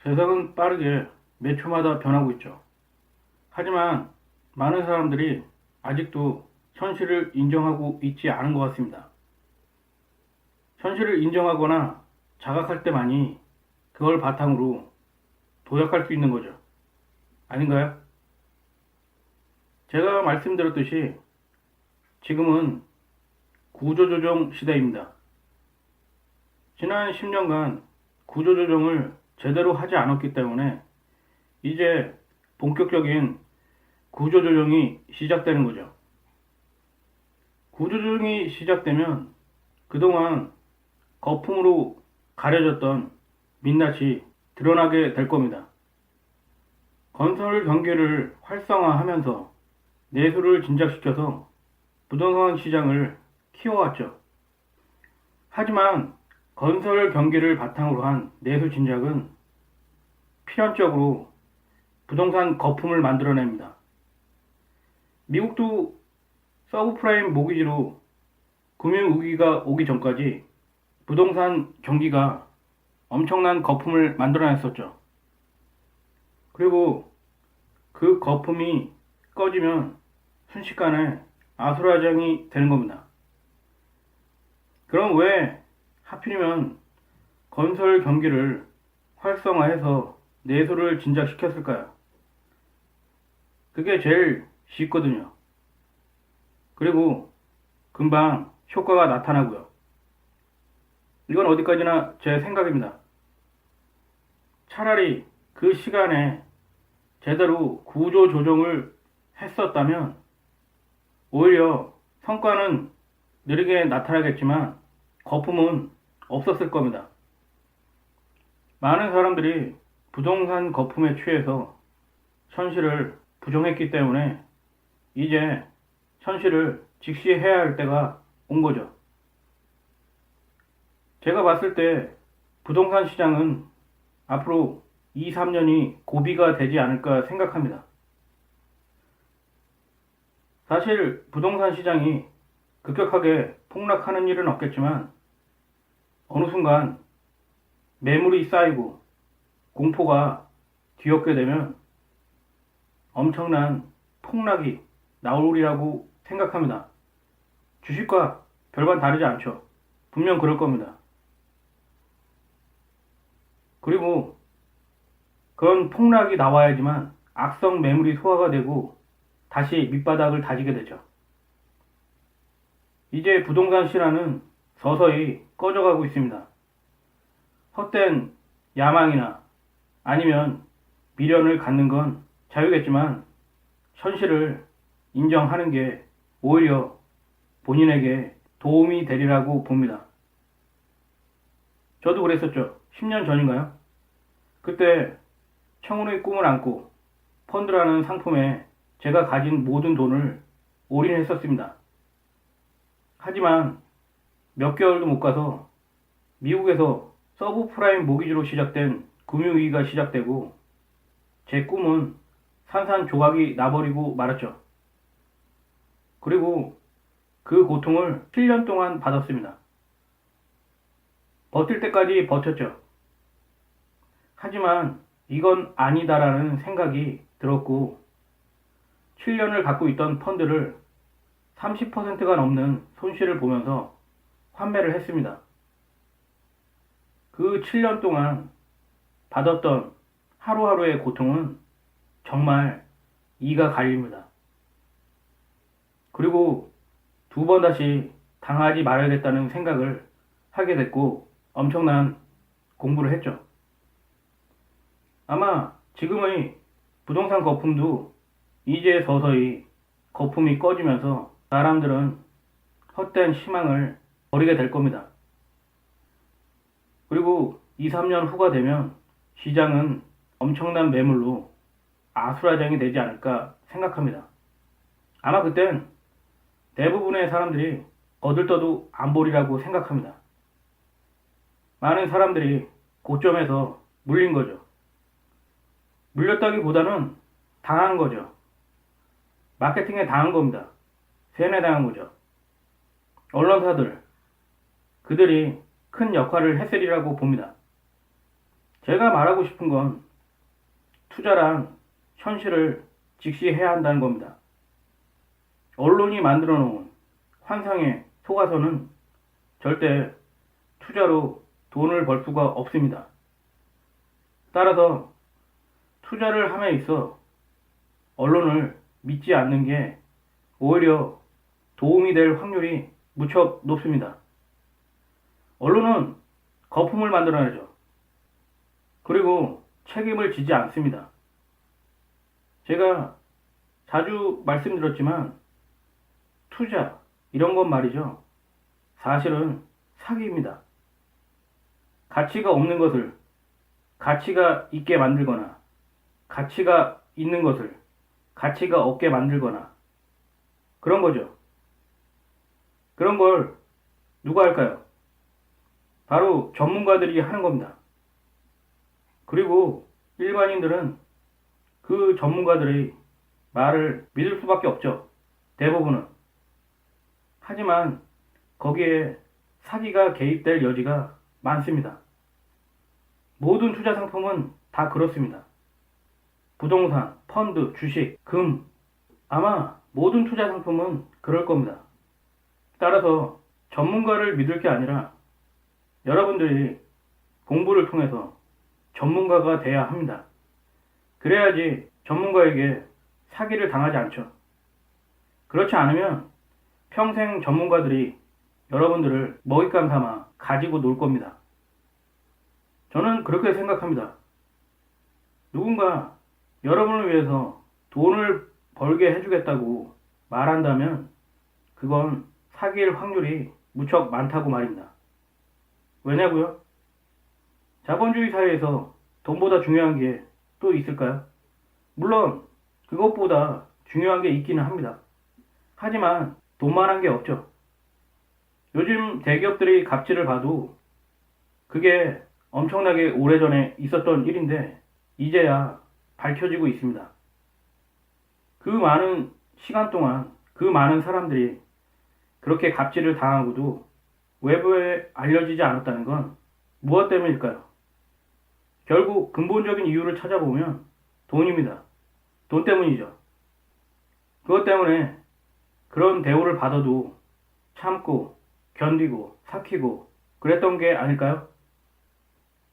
세상은 빠르게 매 초마다 변하고 있죠. 하지만 많은 사람들이 아직도 현실을 인정하고 있지 않은 것 같습니다. 현실을 인정하거나 자각할 때만이 그걸 바탕으로 도약할 수 있는 거죠. 아닌가요? 제가 말씀드렸듯이 지금은 구조조정 시대입니다. 지난 10년간 구조조정을 제대로 하지 않았기 때문에 이제 본격적인 구조조정이 시작되는 거죠. 구조조정이 시작되면 그동안 거품으로 가려졌던 민낯이 드러나게 될 겁니다. 건설 경기를 활성화하면서 내수를 진작시켜서 부동산 시장을 키워왔죠. 하지만 건설 경기를 바탕으로 한 내수 진작은 필연적으로 부동산 거품을 만들어냅니다. 미국도 서브프라임 모기지로 금융위기가 오기 전까지 부동산 경기가 엄청난 거품을 만들어냈었죠. 그리고 그 거품이 꺼지면 순식간에 아수라장이 되는 겁니다. 그럼 왜 하필이면 건설 경기를 활성화해서 내수를 진작시켰을까요? 그게 제일 쉽거든요. 그리고 금방 효과가 나타나고요. 이건 어디까지나 제 생각입니다. 차라리 그 시간에 제대로 구조 조정을 했었다면 오히려 성과는 느리게 나타나겠지만 거품은 없었을 겁니다. 많은 사람들이 부동산 거품에 취해서 현실을 부정했기 때문에 이제 현실을 직시해야 할 때가 온 거죠. 제가 봤을 때 부동산 시장은 앞으로 2, 3년이 고비가 되지 않을까 생각합니다. 사실 부동산 시장이 급격하게 폭락하는 일은 없겠지만 어느 순간 매물이 쌓이고 공포가 뒤엎게 되면 엄청난 폭락이 나오리라고 생각합니다. 주식과 별반 다르지 않죠. 분명 그럴 겁니다. 그리고 그런 폭락이 나와야지만 악성 매물이 소화가 되고 다시 밑바닥을 다지게 되죠. 이제 부동산 실화는 서서히 꺼져가고 있습니다. 헛된 야망이나 아니면 미련을 갖는 건 자유겠지만 현실을 인정하는 게 오히려 본인에게 도움이 되리라고 봅니다. 저도 그랬었죠. 10년 전인가요? 그때 청운의 꿈을 안고 펀드라는 상품에 제가 가진 모든 돈을 올인했었습니다. 하지만 몇 개월도 못 가서 미국에서 서브프라임 모기지로 시작된 금융위기가 시작되고 제 꿈은 산산조각이 나버리고 말았죠. 그리고 그 고통을 7년 동안 받았습니다. 버틸 때까지 버텼죠. 하지만 이건 아니다라는 생각이 들었고 7년을 갖고 있던 펀드를 30%가 넘는 손실을 보면서 환매를 했습니다. 그 7년 동안 받았던 하루하루의 고통은 정말 이가 갈립니다. 그리고 두 번 다시 당하지 말아야겠다는 생각을 하게 됐고 엄청난 공부를 했죠. 아마 지금의 부동산 거품도 이제 서서히 거품이 꺼지면서 사람들은 헛된 희망을 버리게 될 겁니다. 그리고 2, 3년 후가 되면 시장은 엄청난 매물로 아수라장이 되지 않을까 생각합니다. 아마 그땐 대부분의 사람들이 거들떠도 안 보리라고 생각합니다. 많은 사람들이 고점에서 물린 거죠. 물렸다기보다는 당한 거죠. 마케팅에 당한 겁니다. 세뇌당한 거죠. 언론사들, 그들이 큰 역할을 했으리라고 봅니다. 제가 말하고 싶은 건 투자란 현실을 직시해야 한다는 겁니다. 언론이 만들어 놓은 환상에 속아서는 절대 투자로 돈을 벌 수가 없습니다. 따라서 투자를 함에 있어 언론을 믿지 않는 게 오히려 도움이 될 확률이 무척 높습니다. 언론은 거품을 만들어내죠. 그리고 책임을 지지 않습니다. 제가 자주 말씀드렸지만 투자 이런 건 말이죠. 사실은 사기입니다. 가치가 없는 것을 가치가 있게 만들거나 가치가 있는 것을 가치가 없게 만들거나 그런 거죠. 그런 걸 누가 할까요? 바로 전문가들이 하는 겁니다. 그리고 일반인들은 그 전문가들의 말을 믿을 수밖에 없죠. 대부분은. 하지만 거기에 사기가 개입될 여지가 많습니다. 모든 투자 상품은 다 그렇습니다. 부동산, 펀드, 주식, 금, 아마 모든 투자 상품은 그럴 겁니다. 따라서 전문가를 믿을 게 아니라 여러분들이 공부를 통해서 전문가가 돼야 합니다. 그래야지 전문가에게 사기를 당하지 않죠. 그렇지 않으면 평생 전문가들이 여러분들을 먹잇감 삼아 가지고 놀 겁니다. 저는 그렇게 생각합니다. 누군가 여러분을 위해서 돈을 벌게 해주겠다고 말한다면 그건 사기일 확률이 무척 많다고 말입니다. 왜냐고요? 자본주의 사회에서 돈보다 중요한 게 또 있을까요? 물론 그것보다 중요한 게 있기는 합니다. 하지만 돈만한 게 없죠. 요즘 대기업들의 갑질을 봐도 그게 엄청나게 오래전에 있었던 일인데 이제야 밝혀지고 있습니다. 그 많은 시간 동안 그 많은 사람들이 그렇게 갑질을 당하고도 외부에 알려지지 않았다는 건 무엇 때문일까요? 결국 근본적인 이유를 찾아보면 돈입니다. 돈 때문이죠. 그것 때문에 그런 대우를 받아도 참고 견디고 삭히고 그랬던 게 아닐까요?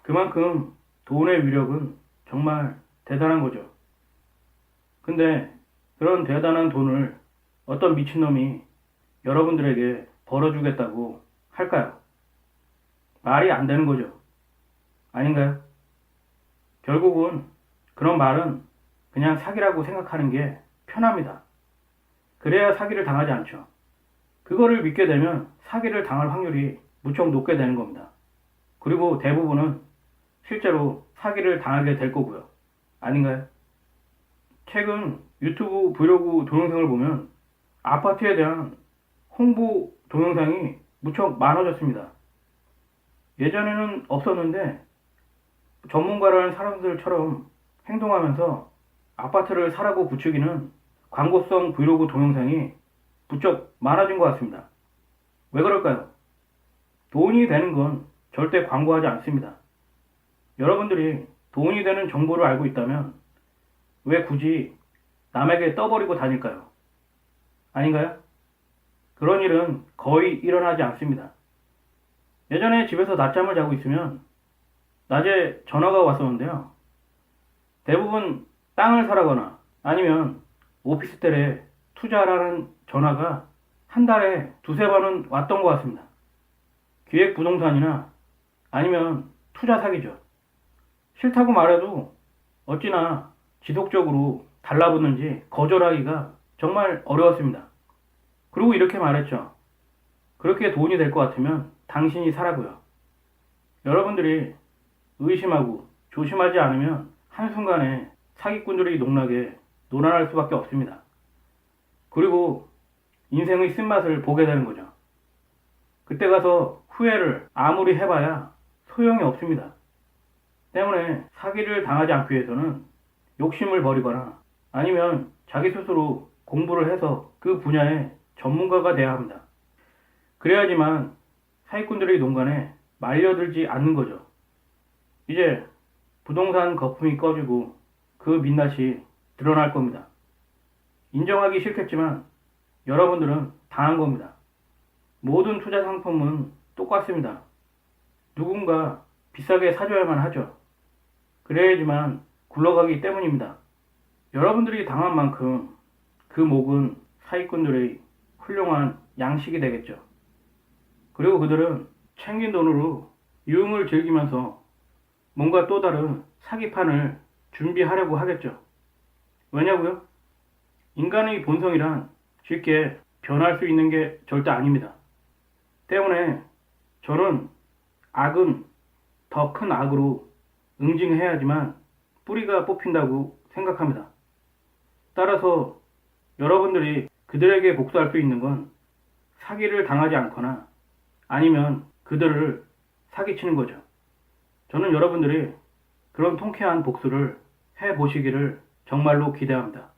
그만큼 돈의 위력은 정말 대단한 거죠. 근데 그런 대단한 돈을 어떤 미친놈이 여러분들에게 벌어주겠다고 할까요? 말이 안 되는 거죠. 아닌가요? 결국은 그런 말은 그냥 사기라고 생각하는 게 편합니다. 그래야 사기를 당하지 않죠. 그거를 믿게 되면 사기를 당할 확률이 무척 높게 되는 겁니다. 그리고 대부분은 실제로 사기를 당하게 될 거고요. 아닌가요? 최근 유튜브 브이로그 동영상을 보면 아파트에 대한 홍보 동영상이 무척 많아졌습니다. 예전에는 없었는데 전문가라는 사람들처럼 행동하면서 아파트를 사라고 부추기는 광고성 브이로그 동영상이 부쩍 많아진 것 같습니다. 왜 그럴까요? 돈이 되는 건 절대 광고하지 않습니다. 여러분들이 돈이 되는 정보를 알고 있다면 왜 굳이 남에게 떠버리고 다닐까요? 아닌가요? 그런 일은 거의 일어나지 않습니다. 예전에 집에서 낮잠을 자고 있으면 낮에 전화가 왔었는데요. 대부분 땅을 사라거나 아니면 오피스텔에 투자하라는 전화가 한 달에 두세 번은 왔던 것 같습니다. 기획부동산이나 아니면 투자 사기죠. 싫다고 말해도 어찌나 지속적으로 달라붙는지 거절하기가 정말 어려웠습니다. 그리고 이렇게 말했죠. 그렇게 돈이 될 것 같으면 당신이 사라고요. 여러분들이 의심하고 조심하지 않으면 한순간에 사기꾼들이 농락에 노란할 수밖에 없습니다. 그리고 인생의 쓴맛을 보게 되는 거죠. 그때 가서 후회를 아무리 해봐야 소용이 없습니다. 때문에 사기를 당하지 않기 위해서는 욕심을 버리거나 아니면 자기 스스로 공부를 해서 그 분야의 전문가가 돼야 합니다. 그래야지만 사기꾼들의 농간에 말려들지 않는 거죠. 이제 부동산 거품이 꺼지고 그 민낯이 드러날 겁니다. 인정하기 싫겠지만 여러분들은 당한 겁니다. 모든 투자 상품은 똑같습니다. 누군가 비싸게 사줘야만 하죠. 그래야지만 굴러가기 때문입니다. 여러분들이 당한 만큼 그 목은 사기꾼들의 훌륭한 양식이 되겠죠. 그리고 그들은 챙긴 돈으로 유흥을 즐기면서 뭔가 또 다른 사기판을 준비하려고 하겠죠. 왜냐고요? 인간의 본성이란 쉽게 변할 수 있는 게 절대 아닙니다. 때문에 저는 악은 더 큰 악으로 응징해야지만 뿌리가 뽑힌다고 생각합니다. 따라서 여러분들이 그들에게 복수할 수 있는 건 사기를 당하지 않거나 아니면 그들을 사기치는 거죠. 저는 여러분들이 그런 통쾌한 복수를 해보시기를 정말로 기대합니다.